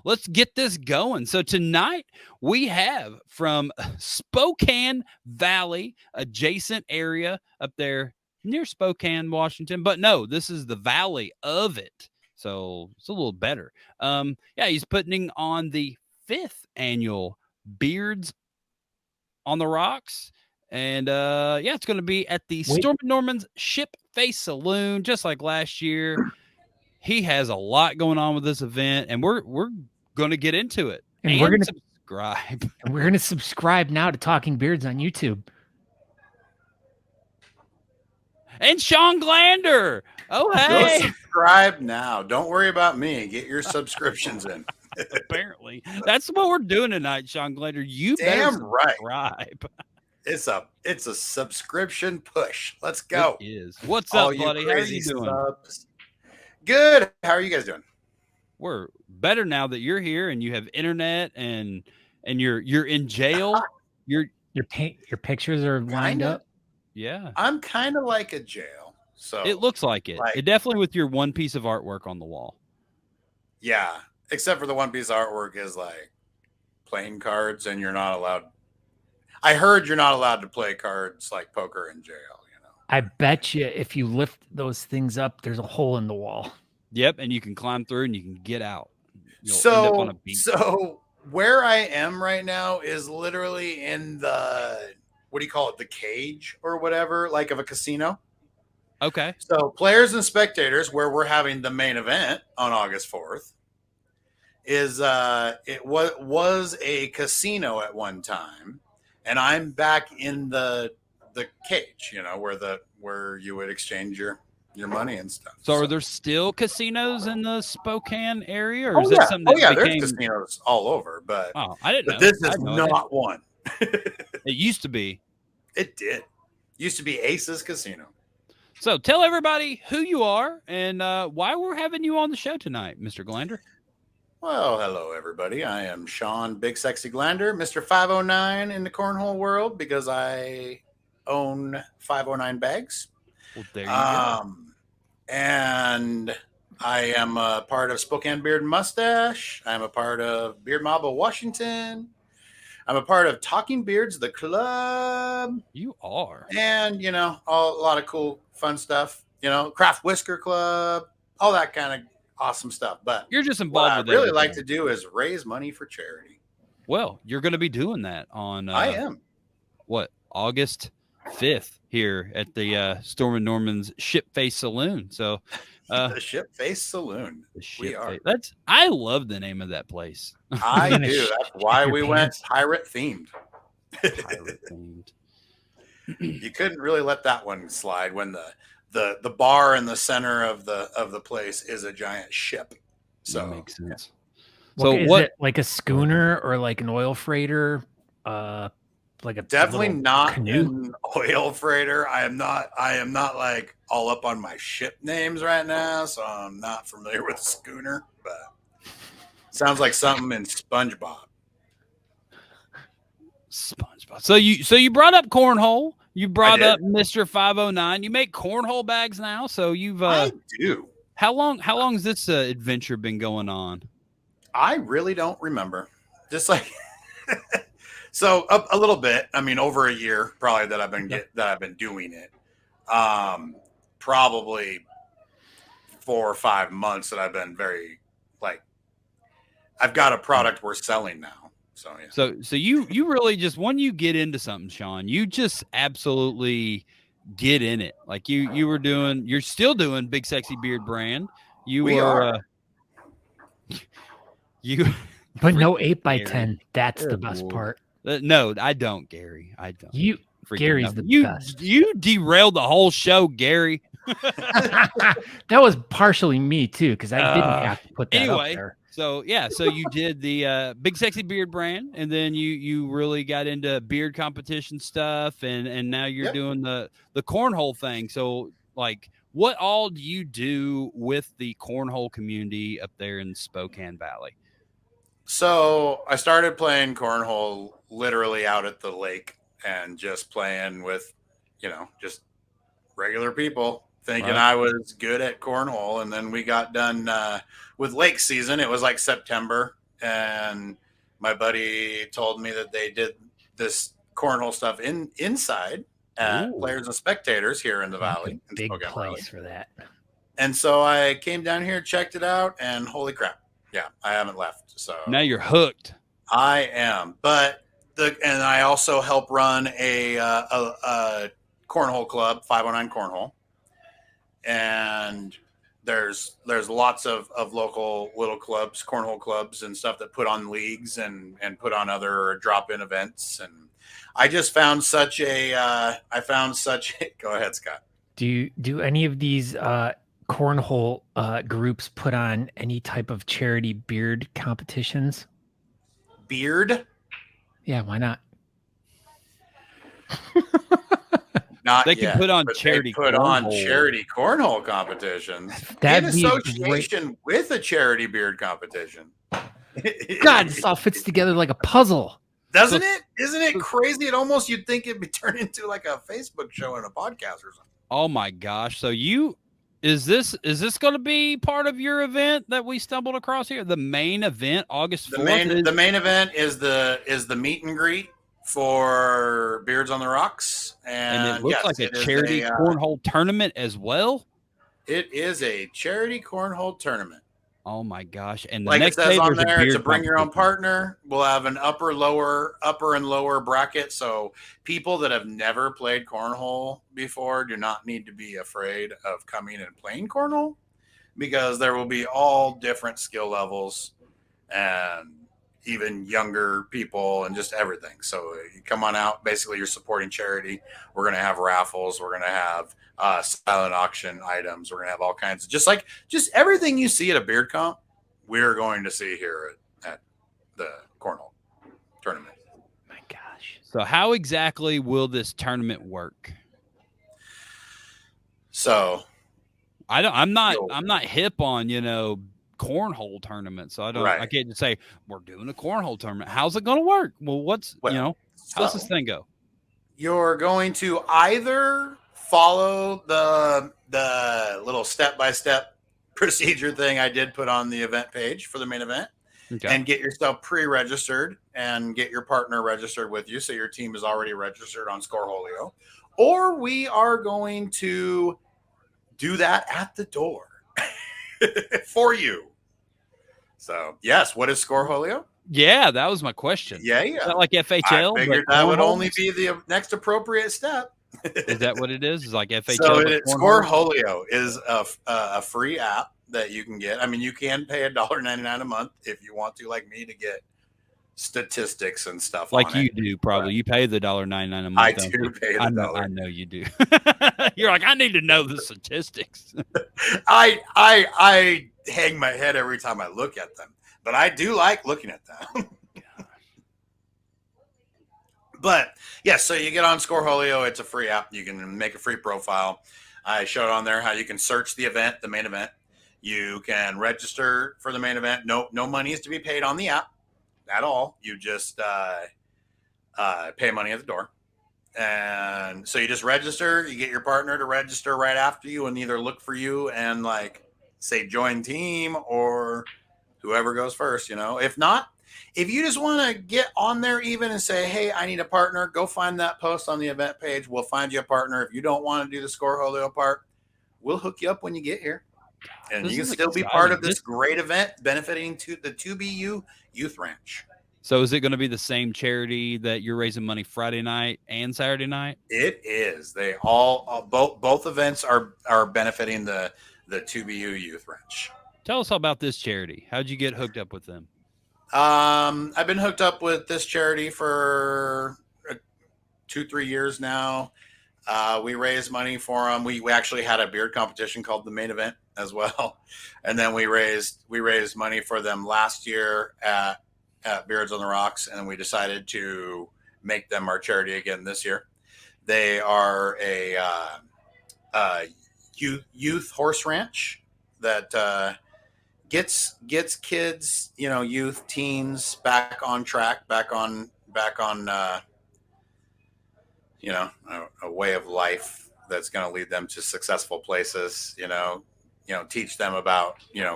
Let's get this going. So tonight we have from Spokane Valley, adjacent area up there near Spokane, Washington. But no, this is the valley of it. So it's a little better. Yeah, he's putting on the 5th annual Beards on the Rocks. And yeah, it's going to be at the Stormin Normans Ship Face Saloon, just like last year. He has a lot going on with this event, and we're going to get into it. And we're going to subscribe. And we're going to subscribe now to Talking Beards on YouTube. And Shawn Glander. Oh, hey. Go subscribe now. Don't worry about me. Get your subscriptions in. Apparently. That's what we're doing tonight, Shawn Glander. You Damn better right. subscribe. It's a subscription push. Let's go. It is. What's up, buddy? How are you doing? Subs. Good. How are you guys doing? We're better now that you're here and you have internet and you're in jail. Your pictures are lined up. Yeah. I'm kind of like a jail. So it looks like it. It definitely with your one piece of artwork on the wall. Yeah. Except for the one piece of artwork is like playing cards, and you're not allowed. I heard you're not allowed to play cards like poker in jail. I bet you if you lift those things up, there's a hole in the wall. Yep, and you can climb through and you can get out. You'll end up on a beach. So where I am right now is literally in the, what do you call it? The cage or whatever, like of a casino. Okay. So players and spectators, where we're having the main event on August 4th, is it was a casino at one time, and I'm back in the cage, where you would exchange your money and stuff. So are there still casinos in the Spokane area, or is that something that there's casinos all over, but I didn't know. But this is not one. It used to be. It did. Used to be Ace's Casino. So tell everybody who you are and why we're having you on the show tonight, Mr. Glander. Well, hello, everybody. I am Shawn Big Sexy Glander, Mr. 509 in the cornhole world, because I own 509 bags. Well, there you go. And I am a part of Spokane Beard and Mustache. I'm a part of Beard Mob of Washington. I'm a part of Talking Beards, the club. You are. And, a lot of cool, fun stuff. Craft Whisker Club, all that kind of awesome stuff. But you're just involved with what I really like to do is raise money for charity. Well, you're going to be doing that on I am. What, August 5th here at the Stormin Normans Ship Face Saloon. So the Ship Face Saloon. I love the name of that place. I do. That's why we went pirate themed. You couldn't really let that one slide when the bar in the center of the place is a giant ship. So that makes sense. So is it like a schooner or like an oil freighter? Like a definitely not canoe? An oil freighter. I am not like all up on my ship names right now, so I'm not familiar with a schooner, but sounds like something in SpongeBob. So you brought up cornhole. You brought up Mr. 509. You make cornhole bags now, so you've I do. How long has this adventure been going on? I really don't remember. Just like so a little bit. I mean, over a year probably that I've been doing it. Probably 4 or 5 months that I've been very I've got a product we're selling now. So yeah. So you really just, when you get into something, Shawn, you just absolutely get in it. Like you're still doing Big Sexy Beard brand. But no 8x10. That's the best part. No, I don't, Gary. I don't. Gary's the best. You derailed the whole show, Gary. That was partially me too, because I didn't have to put that up there. So you did the Big Sexy Beard brand, and then you really got into beard competition stuff, and now you're doing the cornhole thing. So what all do you do with the cornhole community up there in Spokane Valley? So I started playing cornhole literally out at the lake and just playing with, just regular people, thinking I was good at cornhole. And then we got done with lake season. It was like September. And my buddy told me that they did this cornhole stuff inside at Players and Spectators here in the Valley. A big place for that. And so I came down here, checked it out, and holy crap. Yeah, I haven't left. So now you're hooked. I am. But and I also help run a cornhole club, 509 Cornhole. And there's lots of local little clubs, cornhole clubs and stuff that put on leagues and put on other drop-in events. And I just found such a go ahead, Scott. Do any of these cornhole groups put on any type of charity beard competitions? Beard? Yeah, why not? Not they can yet, put on charity cornhole competitions in association with a charity beard competition. God, this all fits together like a puzzle. Doesn't it? Isn't it crazy? It almost, you'd think it'd be turned into like a Facebook show and a podcast or something. Oh my gosh. So is this going to be part of your event that we stumbled across here? The main event, August 4th? The main event is the meet and greet for Beards on the Rocks. And it looks like a charity cornhole tournament as well. It is a charity cornhole tournament. Oh my gosh. And the like next it says day, on there, to bring your own partner. We'll have an upper and lower bracket. So people that have never played cornhole before do not need to be afraid of coming and playing cornhole, because there will be all different skill levels and even younger people and just everything. So you come on out. Basically, you're supporting charity. We're going to have raffles. We're going to have silent auction items. We're going to have all kinds of just everything you see at a beard comp, we're going to see here at the cornhole tournament. My gosh. So how exactly will this tournament work? So I'm not hip on, cornhole tournament. So I can't just say we're doing a cornhole tournament. How's it going to work? Well, how's this thing go? You're going to either follow the little step-by-step procedure thing I did put on the event page for the main event, and get yourself pre-registered and get your partner registered with you, so your team is already registered on Scoreholio, or we are going to do that at the door for you. So yes, what is Scoreholio? Yeah, that was my question. Yeah. Is that like FHL? I figured that would only be the next appropriate step. Is that what it is? It's like FHL. So Scoreholio is a free app that you can get. I mean, you can pay $1.99 a month if you want to, like me, to get statistics and stuff. Like you do, probably. You pay the $1.99 a month. I do pay the $1. I know you do. You're like, I need to know the statistics. I hang my head every time I look at them, but I do like looking at them. But yeah, so you get on Scoreholio. It's a free app. You can make a free profile. I showed on there how you can search the event, the main event. You can register for the main event. No money is to be paid on the app at all. You just pay money at the door. And so you just register. You get your partner to register right after you and either look for you and say join team, or whoever goes first, If not, if you just want to get on there even and say, hey, I need a partner, go find that post on the event page. We'll find you a partner. If you don't want to do the Scoreholio part, we'll hook you up when you get here. And you can still be part of this great event benefiting to the 2BU Youth Ranch. So is it going to be the same charity that you're raising money Friday night and Saturday night? It is. They all both events are benefiting the 2BU Youth Ranch. Tell us about this charity. How'd you get hooked up with them? I've been hooked up with this charity for 2-3 years now. We raised money for them. We actually had a beard competition called the main event as well. And then we raised money for them last year at Beards on the Rocks. And we decided to make them our charity again this year. They are a youth horse ranch that gets kids, youth, teens back on track, back on a way of life that's going to lead them to successful places. Teach them about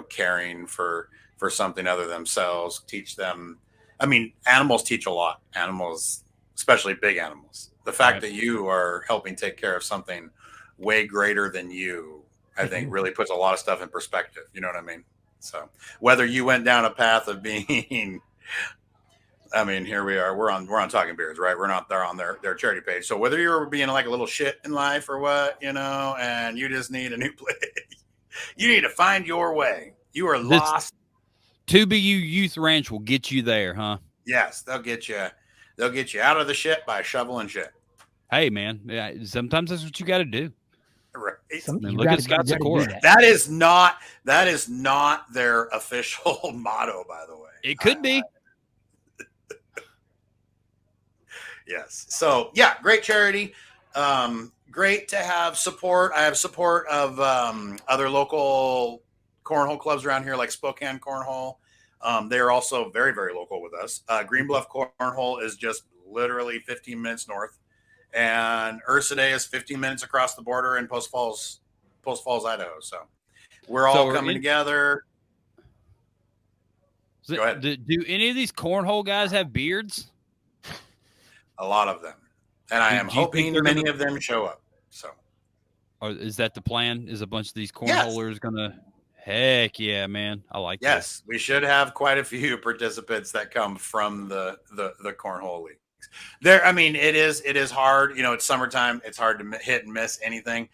caring for something other than themselves. Teach them. I mean, animals teach a lot. Animals, especially big animals. The fact that you are helping take care of something way greater than you, I think, really puts a lot of stuff in perspective. You know what I mean? So whether you went down a path of being, I mean, here we are. We're on Talking Beards, right? We're not there on their charity page. So whether you're being like a little shit in life or what, and you just need a new place, you need to find your way. You are lost. 2BU Youth Ranch will get you there, huh? Yes, they'll get you. They'll get you out of the shit by shoveling shit. Hey, man. Yeah, sometimes that's what you got to do. Right. Look at Scott Sikora. That is not their official motto, by the way. It could be. Yes. So yeah, great charity. Great to have support. I have support of other local cornhole clubs around here, like Spokane Cornhole. They are also very, very local with us. Green Bluff Cornhole is just literally 15 minutes north, and Ursa Day is 15 minutes across the border in Post Falls, Idaho. So we're all coming together. Go ahead. Do any of these cornhole guys have beards? A lot of them, and I am hoping many of them show up. So, or is that the plan? Is a bunch of these cornholers gonna? Heck yeah, man! I like. Yes, we should have quite a few participants that come from the cornhole leagues. There, I mean, it is hard. It's summertime. It's hard to hit and miss anything.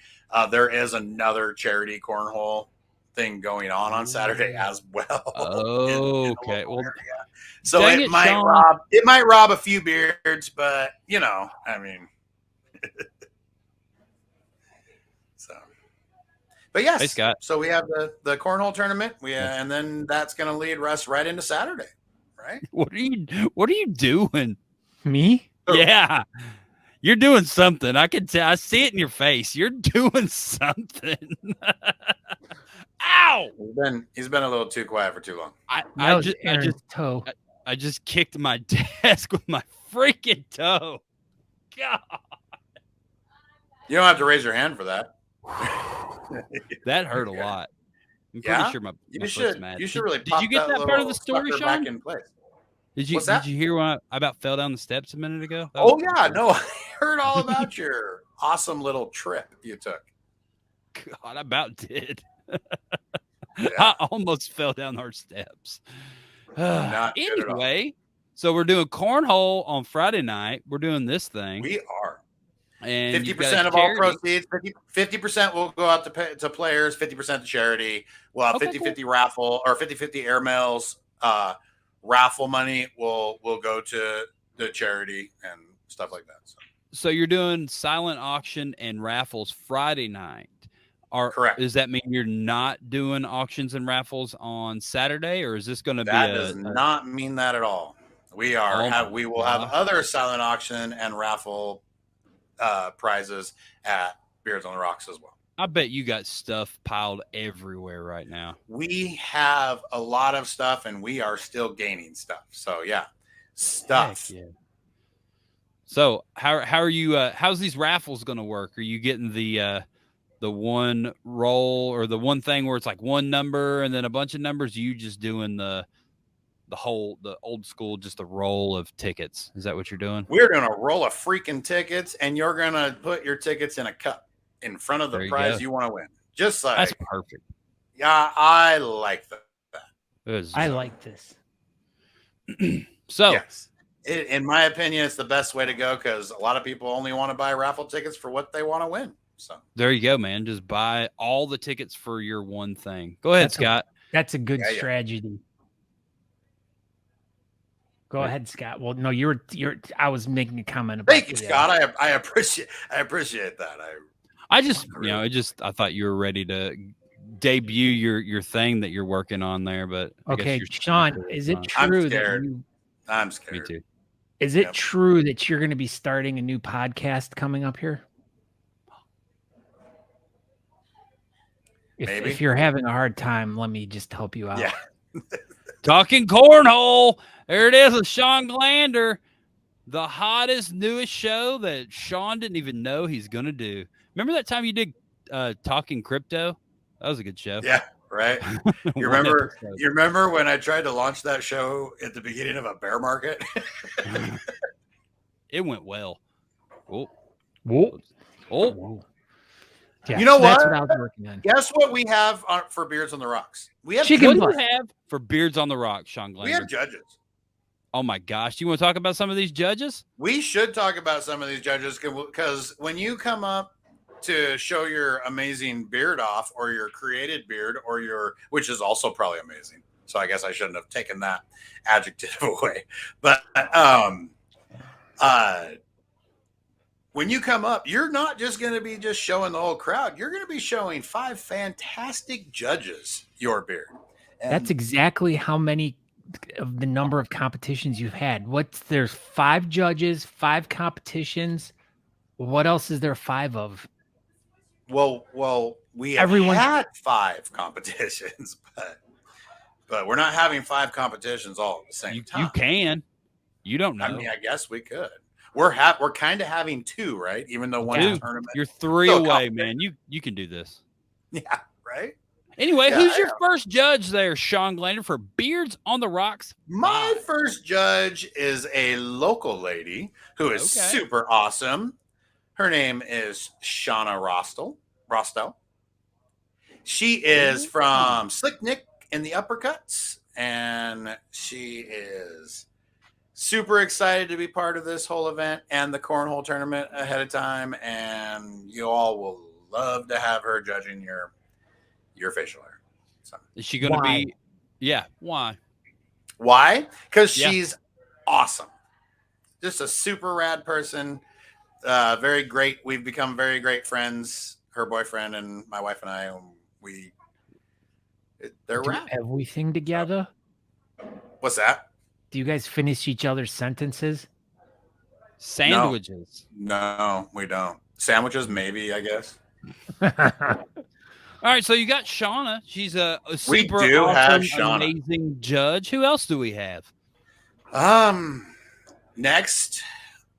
There is another charity cornhole thing going on Saturday as well. Oh, okay. Well, so it might rob a few beards, but I mean, so. But yes, hey, Scott. So we have the cornhole tournament. And then that's going to lead us right into Saturday, right? What are you doing? Me? Yeah. You're doing something. I can tell. I see it in your face. You're doing something. Ow! He's been a little too quiet for too long. I just kicked my desk with my freaking toe. God. You don't have to raise your hand for that. That hurt a lot. I'm pretty sure my foot's mad. You should really. Did you get that part of the story, Shawn? Back in place. Did you hear when I about fell down the steps a minute ago? Oh yeah, no, I heard all about your awesome little trip you took. God, I about did. I almost fell down our steps. Anyway, so we're doing cornhole on Friday night. We're doing this thing. We are. And 50% of all proceeds, 50% will go out to players, 50% to charity. We'll have 50-50 raffle or 50-50 air mails. Raffle money will go to the charity and stuff like that. So you're doing silent auction and raffles Friday night. Correct. Does that mean you're not doing auctions and raffles on Saturday, or is this going to be? That does not mean that at all. We will have other silent auction and raffle prizes at Beards on the Rocks as well. I bet you got stuff piled everywhere right now. We have a lot of stuff, and we are still gaining stuff. So yeah, stuff. Heck yeah. So how are you? How's these raffles going to work? Are you getting the one roll or the one thing where it's like one number and then a bunch of numbers? Are you just doing the old school, just a roll of tickets? Is that what you're doing? We're going to roll a freaking tickets, and you're going to put your tickets in a cup in front of the prize you want to win. Just like that's perfect. Yeah, I like that. I like this. So yes, in my opinion, it's the best way to go because a lot of people only want to buy raffle tickets for what they want to win. So there you go, man. Just buy all the tickets for your one thing. Go ahead, Scott. That's a good strategy. Go ahead, Scott. Well, no, you're. I was making a comment about. Thank you, Scott. I appreciate that. I thought you were ready to debut your thing that you're working on there, but okay, Shawn, is it true I'm scared. Me too. Is it true that you're going to be starting a new podcast coming up here? If you're having a hard time, let me just help you out. Yeah. Talking cornhole. There it is with Shawn Glander, the hottest, newest show that Shawn didn't even know he's going to do. Remember that time you did Talking Crypto? That was a good show. Yeah, right. You One remember? episode. You remember when I tried to launch that show at the beginning of a bear market? It went well. Oh, Whoa. oh, Whoa. Yeah, You know that's what? what I was working on. Guess what we have for Beards on the Rocks? We have Chicken what do butt. you have for Beards on the Rock, Shawn Glander? We have judges. Oh my gosh. Do you want to talk about some of these judges? We should talk about some of these judges because when you come up to show your amazing beard off, or your created beard, or which is also probably amazing. So I guess I shouldn't have taken that adjective away. But when you come up, you're not just going to be just showing the whole crowd. You're going to be showing 5 fantastic judges your beard. And That's exactly how many of the number of competitions you've had. There's 5 judges, 5 competitions. What else is there 5 of? Well, we have had 5 competitions, but we're not having 5 competitions all at the same time. You can. You don't know. I mean, I guess we could. We're kind of having 2, right? Even though one is tournament. You're 3 away, man. You can do this. Yeah, right. Anyway, Yeah, who's your first judge there, Shawn Glander, for Beards on the Rocks? My first judge is a local lady who is super awesome. Her name is Shauna Rostel. She is from Slick Nick in the Uppercuts, and she is super excited to be part of this whole event and the cornhole tournament ahead of time. And you all will love to have her judging your facial hair. So. Is she going to be? Yeah. Why? Why? Because she's awesome. Just a super rad person. Very great. We've become very great friends. Her boyfriend and my wife and I. They're rad. Everything together. What's that? Do you guys finish each other's sentences? Sandwiches. No, we don't. Sandwiches, maybe, I guess. All right, so you got Shauna. She's a super awesome, amazing judge. Who else do we have? Next,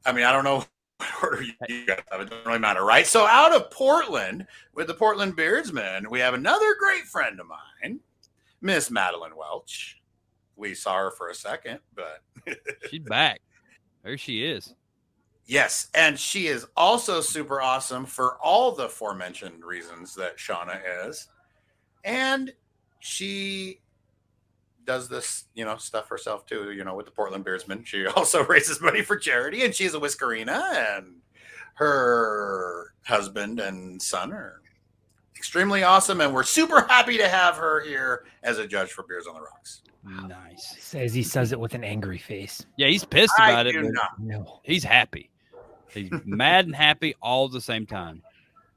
I mean, I don't know what order you guys have. It doesn't really matter, right? So out of Portland, with the Portland Beardsmen, we have another great friend of mine, Miss Madeline Welch. We saw her for a second, but she's back. There she is. Yes, and she is also super awesome for all the aforementioned reasons that Shauna is. And she does this, stuff herself too, with the Portland Beardsmen. She also raises money for charity, and she's a Whiskerina, and her husband and son are extremely awesome, and we're super happy to have her here as a judge for Beards on the Rocks. Nice. As he says it with an angry face. Yeah, he's pissed about it. No. He's happy. He's mad and happy all at the same time.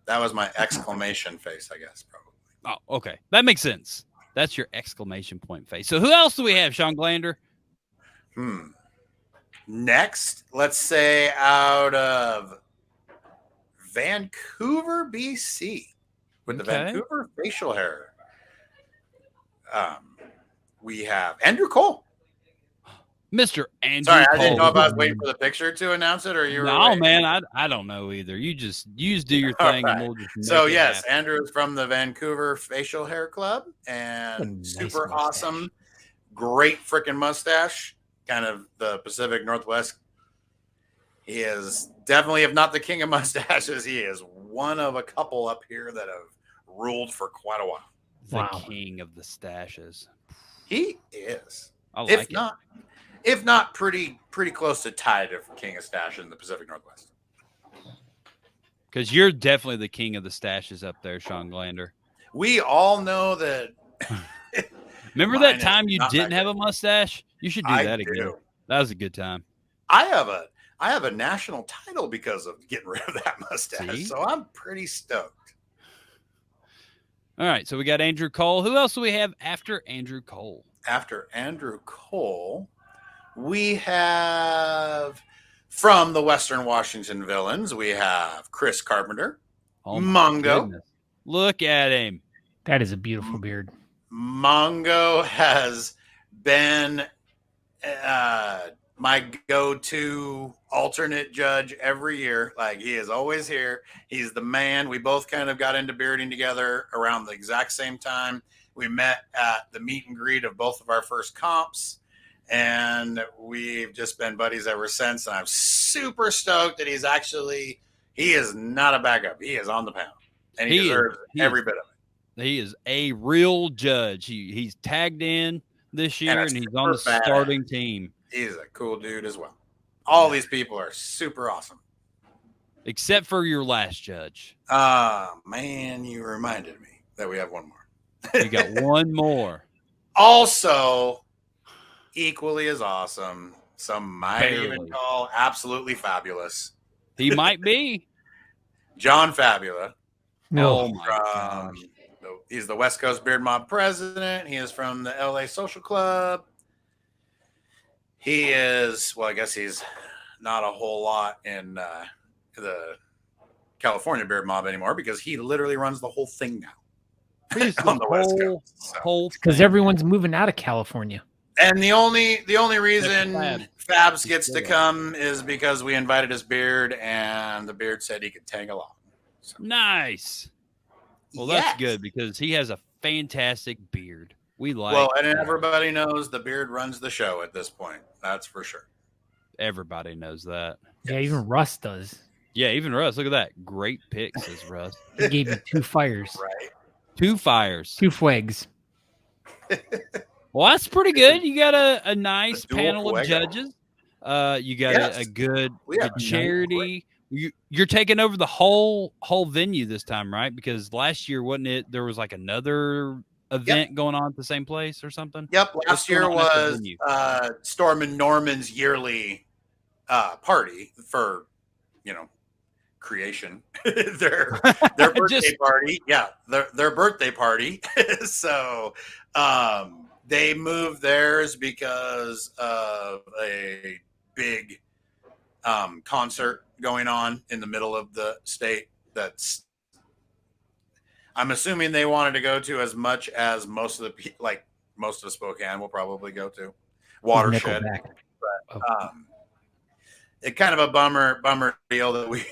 That was my exclamation face, I guess, probably. Oh, okay. That makes sense. That's your exclamation point face. So who else do we have, Shawn Glander? Next, let's say out of Vancouver, BC, with the Vancouver facial hair. We have Andrew Cole. Mr. Andrew Sorry, Cole. I didn't know if I was waiting for the picture to announce it, or you were. No, man, I don't know either. You just do your thing, and we'll just. So yes, Andrew is from the Vancouver Facial Hair Club, and super awesome, great freaking mustache, kind of the Pacific Northwest. He is definitely, if not the king of mustaches, he is one of a couple up here that have ruled for quite a while. The king of the stashes. He is. I like it. If not pretty close to tied for king of stashes in the Pacific Northwest. Because you're definitely the king of the stashes up there, Shawn Glander. We all know that. Remember that time you didn't have a mustache? You should do that again. That was a good time. I have a national title because of getting rid of that mustache. So I'm pretty stoked. All right, so we got Andrew Cole. Who else do we have after Andrew Cole? After Andrew Cole, we have from the Western Washington Villains, we have Chris Carpenter, Mongo. Goodness. Look at him. That is a beautiful beard. Mongo has been my go-to alternate judge every year. Like, he is always here. He's the man. We both kind of got into bearding together around the exact same time. We met at the meet and greet of both of our first comps, and we've just been buddies ever since. And I'm super stoked that he is not a backup. He is on the pound, and he deserves every bit of it. He is a real judge. He's tagged in this year, and he's on the starting team. He's a cool dude as well. All these people are super awesome. Except for your last judge. Man, you reminded me that we have one more. You got one more. Also, equally as awesome. Some might even call absolutely fabulous. He might be. John Fabula. No. Oh my gosh. He's the West Coast Beard Mob president. He is from the LA Social Club. He is, well, I guess he's not a whole lot in the California Beard Mob anymore, because he literally runs the whole thing now. On the West Coast. Because everyone's moving out of California. And the only reason Fabs gets to come is because we invited his beard, and the beard said he could tag along. So. Nice. Well, that's good, because he has a fantastic beard. We like. Well, and everybody knows the beard runs the show at this point. That's for sure. Everybody knows that. Yeah, even Russ does. Yeah, even Russ. Look at that. Great pick, says Russ. He gave you 2 fires. Right. 2 fires. 2 fwags. Well, that's pretty good. You got a nice panel of judges. You got a good charity. You're taking over the whole venue this time, right? Because last year, wasn't it? There was like another event going on at the same place or something. Yep. Last year was Stormin Normans' yearly party for, creation. their birthday party. Yeah, their birthday party. So they moved theirs because of a big concert going on in the middle of the state. That's, I'm assuming they wanted to go to as much as most of Spokane will probably go to. Watershed. But, it kind of a bummer deal that we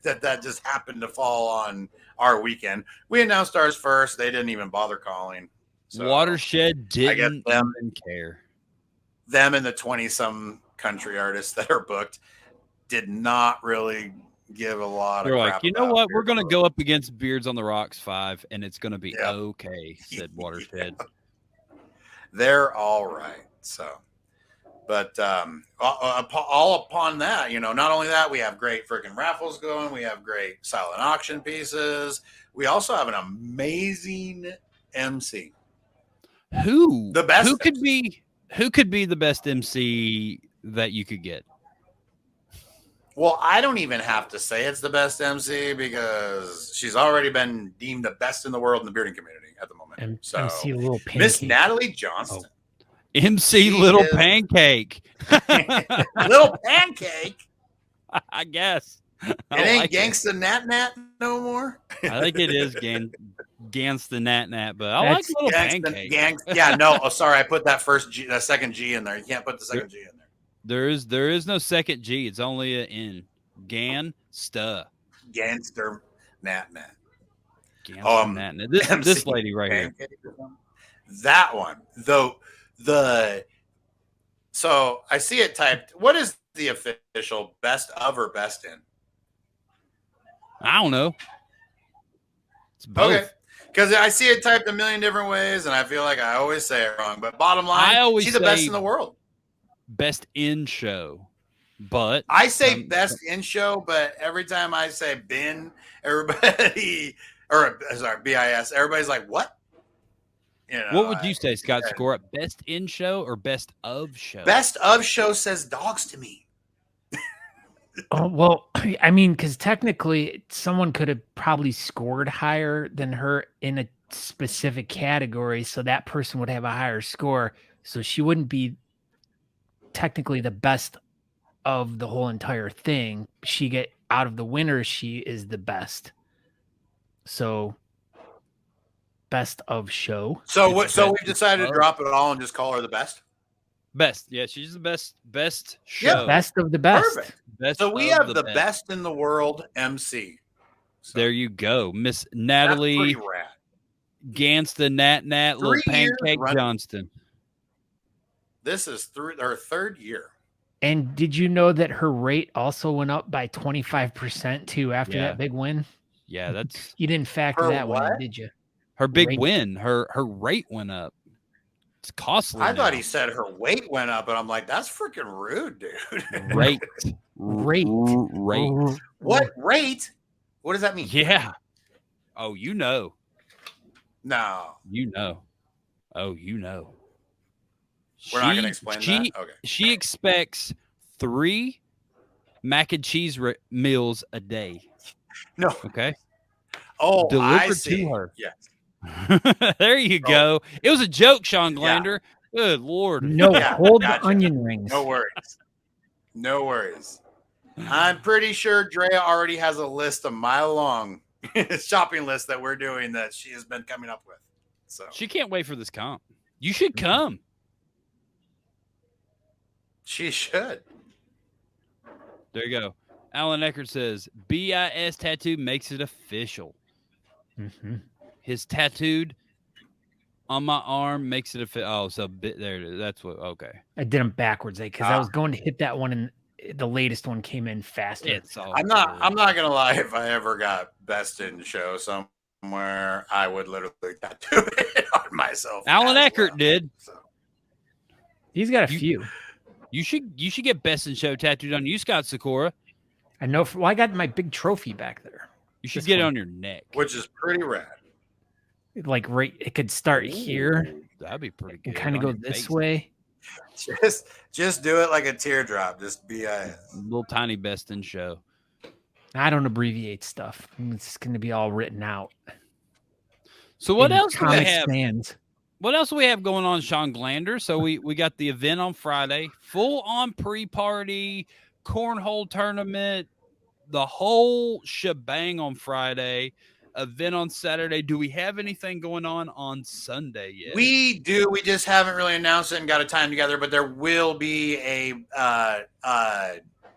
that just happened to fall on our weekend. We announced ours first. They didn't even bother calling. So Watershed didn't even care. Them and the 20-some country artists that are booked did not really give a lot of crap. Like, you know what? We're going to go up against Beards on the Rocks 5, and it's going to be okay, said Watershed. They're all right. So, but all upon that, not only that, we have great freaking raffles going. We have great silent auction pieces. We also have an amazing MC. Who could MC? Who could be the best MC that you could get? Well, I don't even have to say it's the best MC, because she's already been deemed the best in the world in the bearding community at the moment. MC Little Pancake. Miss Natali Johnston. MC Little Pancake. Little Pancake? I guess. It ain't Gangsta Nat Nat no more? I think it is Gangsta Nat Nat, but I like Little Pancake. Sorry, I put that second G in there. You can't put the second G in there. There is no second G. It's only an N. Gangsta Nat Nat. Nat Nat. This lady right here. That one, though. So I see it typed. What is the official best of or best in? I don't know. It's both. Okay. Because I see it typed a million different ways, and I feel like I always say it wrong. But bottom line, she's the best in the world. Best in show. But I say best in show, but every time I say bin, BIS, everybody's like, what? What would you say, Scott? Score up best in show or best of show? Best of show says dogs to me. Oh, well, I mean, because technically someone could have probably scored higher than her in a specific category, so that person would have a higher score. So she wouldn't be technically the best of the whole entire thing. She get out of the winners, she is the best. So best of show. So we've decided to drop it all and just call her the best. Best, yeah, she's the best show. Yeah, best of the best. Perfect. best. So we of have the best in the world MC. So there you go, Miss that's Natali pretty rad. Gans the Nat little 3 years pancake running. Johnston. This is our 3rd year. And did you know that her rate also went up by 25% too after Yeah. that big win? Yeah, that's You didn't factor Her that one in, what? did you? her big Rate. win. Her rate went up. It's costly. I thought now. he said her weight went up, and I'm like, that's freaking rude, dude. Rate. Rate. What rate? What does that mean? Yeah. Oh, you know. No, You know. Oh, you know. we're not going to explain that. Okay. She expects 3 mac and cheese meals a day. No. Okay. Oh, I Delivered see. to her. Yes. There you go. It was a joke, Shawn Glander. Good Lord. No, Yeah, hold gotcha. the onion rings. No worries. No worries. I'm pretty sure Drea already has a list, a mile long shopping list that we're doing that she has been coming up with. So She can't wait for this comp. You should come. she should. There you go. Alan Eckert says BIS tattoo makes it official. Mm-hmm. His tattooed on my arm makes it official. Oh, so there it is. That's what. Okay. I did them backwards because I was going to hit that one, and the latest one came in faster. It's all. I'm not gonna lie. If I ever got best in show somewhere, I would literally tattoo it on myself. Alan as Eckert well. did. So, He's got a few. You should get best in show tattooed on you, Scott Sakura. I know. Well, I got my big trophy back there. You should This get it one. on your neck. which is pretty rad. Like right, it could start here Ooh, that'd be pretty good. and kind of on go your this face. way. Just do it like a teardrop. Just BIS. Little tiny best in show. I don't abbreviate stuff. It's going to be all written out. So what in else do we Comic have? Sans. What else do we have going on, Shawn Glander? So we got the event on Friday, full on pre-party, cornhole tournament, the whole shebang on Friday, event on Saturday. Do we have anything going on Sunday yet? We do. We just haven't really announced it and got a time together, but there will be a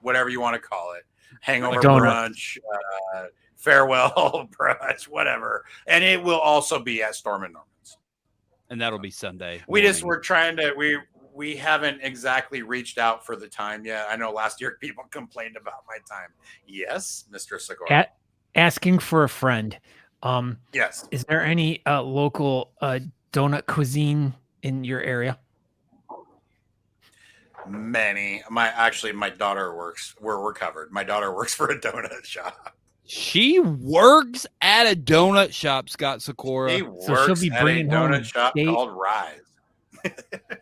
whatever you want to call it, hangover brunch, farewell brunch, whatever, and it will also be at Stormin Normans. And that'll be Sunday. We're trying to we haven't exactly reached out for the time yet. I know last year people complained about my time. Yes, Mr. Segura. Asking for a friend. Yes. Is there any local donut cuisine in your area? Many. My daughter works. We're covered. My daughter works for a donut shop. She works at a donut shop, Scott Sakura. She So she'll works be at a bringing home donut shop steak? called Rise.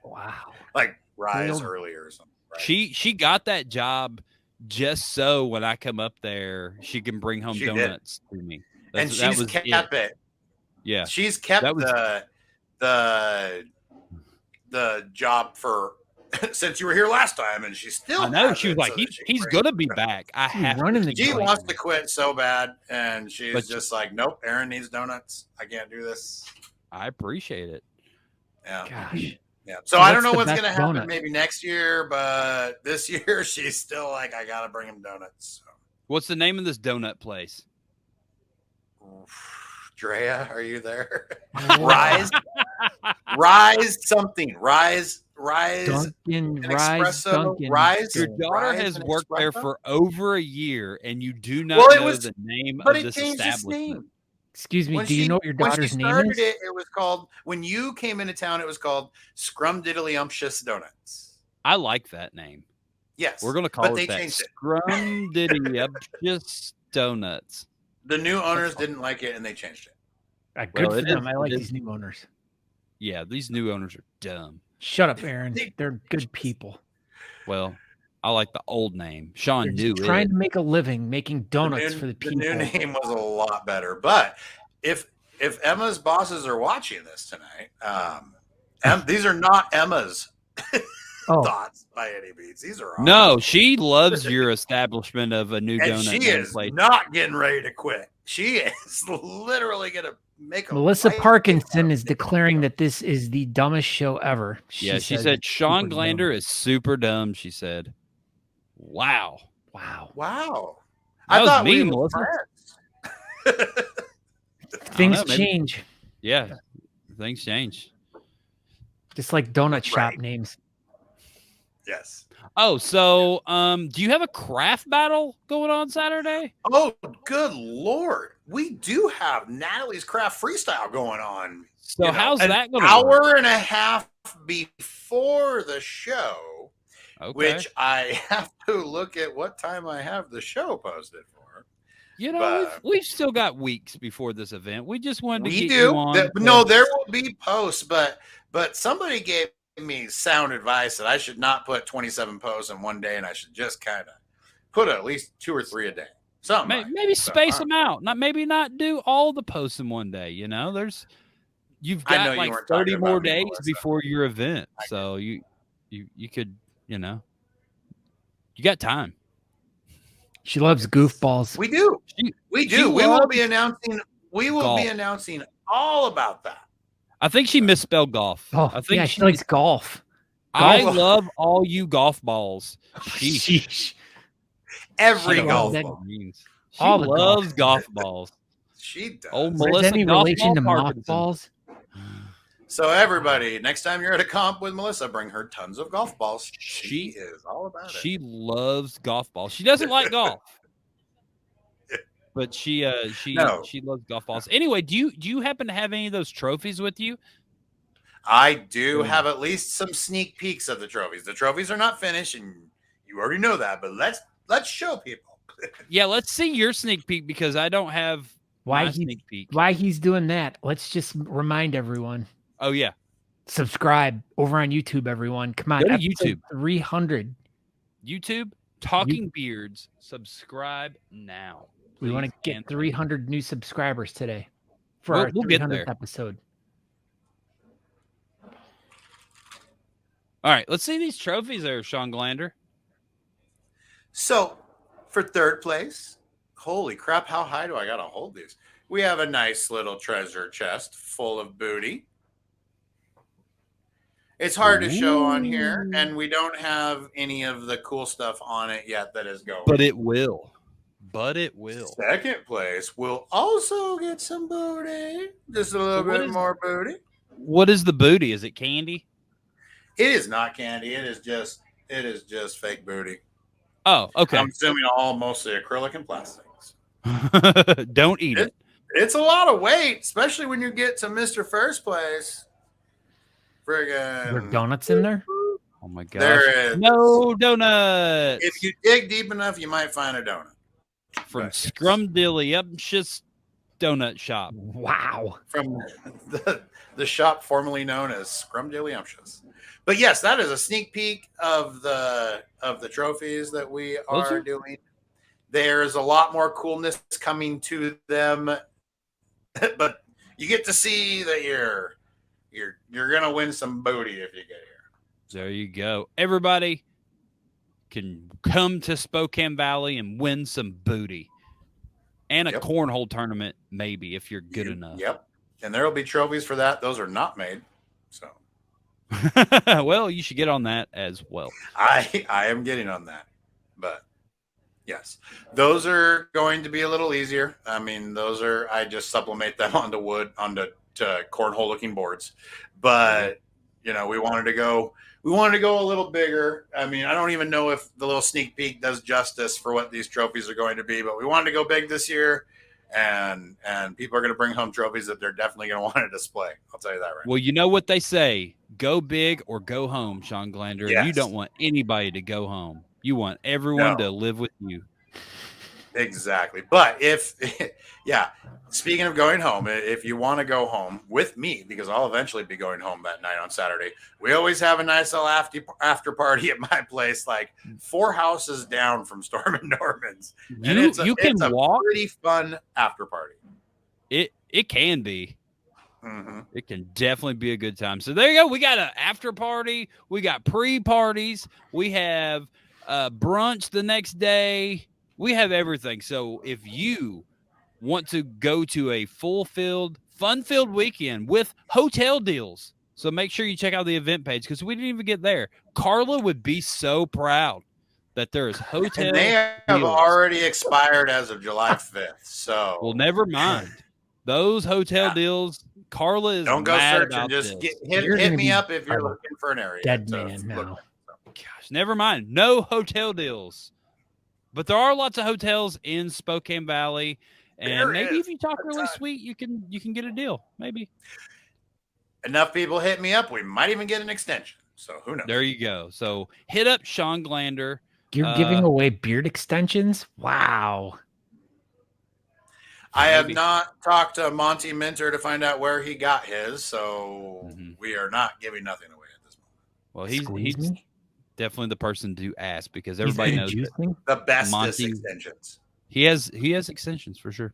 Wow. Like Rise Grilled- earlier or something. Right? She got that job just so when I come up there, she can bring home She did. donuts to me. and she's kept it. Yeah. She's kept That was- the job for since you were here last time, and she still. I know. has She was it like, so that she can he's bring going to it. be back. I She's have running the She joint. wants to quit so bad, and she's But- just like, nope. Aaron needs donuts. I can't do this. I appreciate it. Yeah. Gosh. Yeah. So So I don't what's know the what's best going to happen donut? maybe next year, but this year she's still like, I got to bring him donuts. So. What's the name of this donut place? Drea, are you there? Rise something. Rise. Dunkin', An Rise, espresso, Dunkin'. Rise. Your daughter Rise has and worked there espresso? for over a year, and you do not Well, it know was- the name But of it this changed its establishment. name. Excuse me. Do you know what your daughter's when she name started is? it was called, when you came into town, it was called Scrumdiddlyumptious Donuts. I like that name. Yes. We're going to call but it they that. changed it. Scrumdiddlyumptious Donuts. The new owners didn't like it and they changed it. Good Well, for it them. is- I like it is- these new owners. Yeah, these new owners are dumb. Shut up, Aaron. They're good people. Well, I like the old name. Sean They're knew just trying it. to make a living making donuts for the people. The new name was a lot better. But if Emma's bosses are watching this tonight, these are not Emma's thoughts by any means. These are ours. No, she loves your establishment of a new and donut she name is place. not getting ready to quit. She is literally going to make a Melissa fight. Parkinson is declaring that this is the dumbest show ever. Yeah, she says said it's Shawn super Glander dumb. is super dumb, she said. Wow. Wow. Wow. That I was thought me, we were Melissa. friends. Things know, maybe- change, Yeah, things change. just like donut shop Right. names. Yes. Oh, so do you have a craft battle going on Saturday? Oh, good Lord. We do have Natalie's Craft Freestyle going on. So how's an that going to work? hour and a half before the show, Okay. which I have to look at what time I have the show posted for. You know, but- we've still got weeks before this event. We just wanted to We get do. you on. No, there will be posts, but somebody gave me sound advice that I should not put 27 posts in one day, and I should just kind of put at least 2 or 3 a day. Something. Maybe space them out. Not do all the posts in one day. You know, you've I know got you like weren't 30 talking more about me, days Melissa. before your event. So you could, you got time. She loves goofballs. We do. We do. We will be announcing. We will golf. be announcing all about that. I think she misspelled golf. Oh, I think yeah, she likes golf. I Golf. love all you golf balls. Sheesh. Every She loves golf that- ball. Means. She All the loves golf balls. She does. Old Is Melissa any golf relation to ball Parkinson. mothballs? So everybody, next time you're at a comp with Melissa, bring her tons of golf balls. She She- is all about it. She loves golf balls. She doesn't like golf, but she No. loves golf balls. Anyway, do you happen to have any of those trophies with you? I do have at least some sneak peeks of the trophies. The trophies are not finished, and you already know that. But let's show people. Yeah, let's see your sneak peek because I don't have Why my he- sneak peek. Why he's doing that? Let's just remind everyone. Oh yeah, Subscribe over on YouTube, everyone. Come on, Go to episode YouTube. 300. YouTube Talking Beards. Subscribe now. We want to please, get and 300 new subscribers today for We'll- our we'll get 300th there. episode. All right, let's see these trophies there, Shawn Glander. So for third place, holy crap! How high do I gotta hold these? We have a nice little treasure chest full of booty. It's hard to show on here, Ooh. and we don't have any of the cool stuff on it yet that is going. But it will. Second place will also get some booty, just a little what bit is- more booty. What is the booty? Is it candy? It is not candy. It is just fake booty. Oh, okay. I'm assuming all mostly acrylic and plastics. Don't eat it. It's a lot of weight, especially when you get to Mr. First Place. There Friggin' donuts in there? Oh my gosh. there is. No donuts. If you dig deep enough, you might find a donut. From Right. Scrumdiddlyumptious Donut Shop. Wow. From the shop formerly known as Scrumdiddlyumptious. But yes, that is a sneak peek of the trophies that we Those are are- doing. There's a lot more coolness coming to them, but you get to see that you're gonna win some booty if you get here. There you go. Everybody can come to Spokane Valley and win some booty. And a Yep. cornhole tournament, maybe, if you're good enough. Yep. And there will be trophies for that. Those are not made. So Well, you should get on that as well. I am getting on that. But yes, those are going to be a little easier. I mean, I just supplement them onto cornhole looking boards. But we wanted to go a little bigger. I mean, I don't even know if the little sneak peek does justice for what these trophies are going to be, but we wanted to go big this year, and people are going to bring home trophies that they're definitely going to want to display. I'll tell you that right Well, you know what they say: go big or go home, Shawn Glander. Yes. You don't want anybody to go home. You want everyone No. to live with you. Exactly. But speaking of going home, if you want to go home with me, because I'll eventually be going home that night on Saturday, we always have a nice little after party at my place, like 4 houses down from Stormin Normans. And You can it's a walk. pretty fun after party. It can be. Mm-hmm. It can definitely be a good time. So there you go. We got an after party. We got pre-parties. We have brunch the next day. We have everything. So if you want to go to a full-filled, fun-filled weekend with hotel deals, so make sure you check out the event page because we didn't even get there. Carla would be so proud that there is hotel And they have deals. already expired as of July 5th. So Well, never mind. Those hotel deals, Carla is don't go mad searching. about Just this. hit me up if you're looking for an area. Dead man now. Gosh, never mind. No hotel deals. But there are lots of hotels in Spokane Valley. And maybe if you talk really sweet, you can get a deal. Maybe. Enough people hit me up, we might even get an extension. So who knows? There you go. So hit up Shawn Glander. You're giving away beard extensions? Wow. I have not talked to Monty Minter to find out where he got his, so we are not giving nothing away at this moment. Well, he's definitely the person to ask because everybody knows the bestest extensions. He has extensions for sure.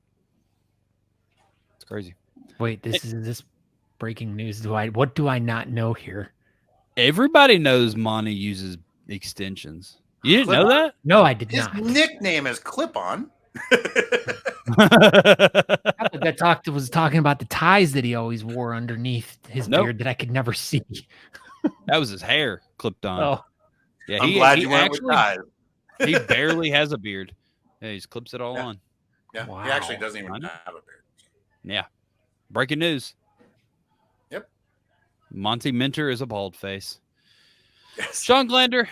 It's crazy. Wait, this is breaking news. What do I not know here? Everybody knows Monty uses extensions. You didn't know that? No, I did not. His nickname is Clip-On. That was talking about the ties that he always wore underneath his beard that I could never see. That was his hair clipped on. Oh, yeah. I'm glad you went with ties. He barely has a beard. Yeah, he just clips it all on. Yeah, wow. He actually doesn't even have a beard. Yeah. Breaking news. Yep. Monty Minter is a bald face. Yes. Shawn Glander,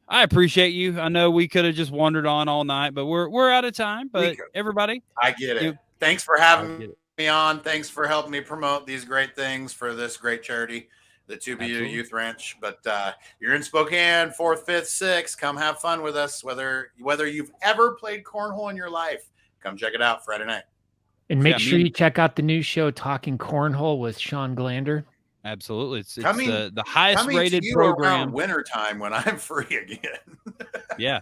I appreciate you. I know we could have just wandered on all night, but we're out of time. But everybody, I get it. Thanks for having me on. Thanks for helping me promote these great things for this great charity, the 2BU Youth Ranch. But you're in Spokane, 4th, 5th, 6th. Come have fun with us. Whether you've ever played cornhole in your life, come check it out Friday night. And make sure you check out the new show, Talking Cornhole with Shawn Glander. Absolutely. It's the highest rated program. Around wintertime when I'm free again. Yeah.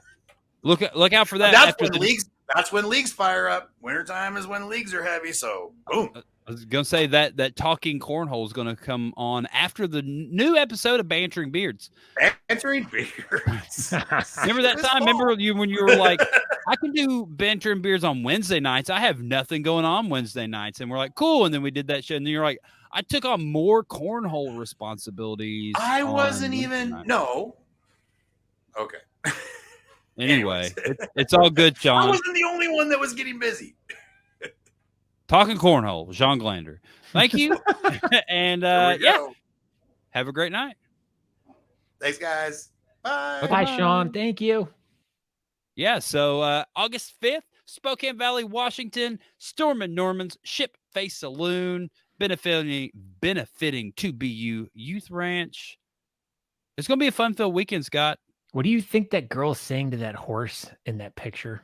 Look out for that. That's when leagues fire up. Wintertime is when leagues are heavy. So boom. I was going to say that Talking Cornhole is going to come on after the new episode of Bantering Beards. Bantering Beards. Remember that time? Remember when you were like, I can do Bantering Beards on Wednesday nights. I have nothing going on Wednesday nights. And we're like, cool. And then we did that shit. And then you're like, I took on more cornhole responsibilities. I wasn't even. No. Okay. Anyway, it's all good, Shawn. I wasn't the only one that was getting busy. Talking Cornhole, Shawn Glander. Thank you. And have a great night. Thanks, guys. Bye. Bye, Shawn. Thank you. Yeah, so August 5th, Spokane Valley, Washington, Stormin Normans, Ship Face Saloon, benefiting 2BU Youth Ranch. It's going to be a fun-filled weekend, Scott. What do you think that girl's saying to that horse in that picture?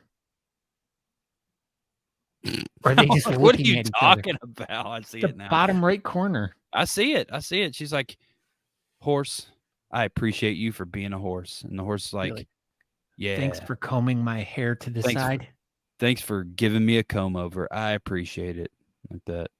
Or are they just what are looking you at each talking other? about? I see The it now. bottom right corner. I see it. She's like, horse, I appreciate you for being a horse. And the horse is like, yeah. Thanks for combing my hair to the side. Thanks for giving me a comb over. I appreciate it. Like that.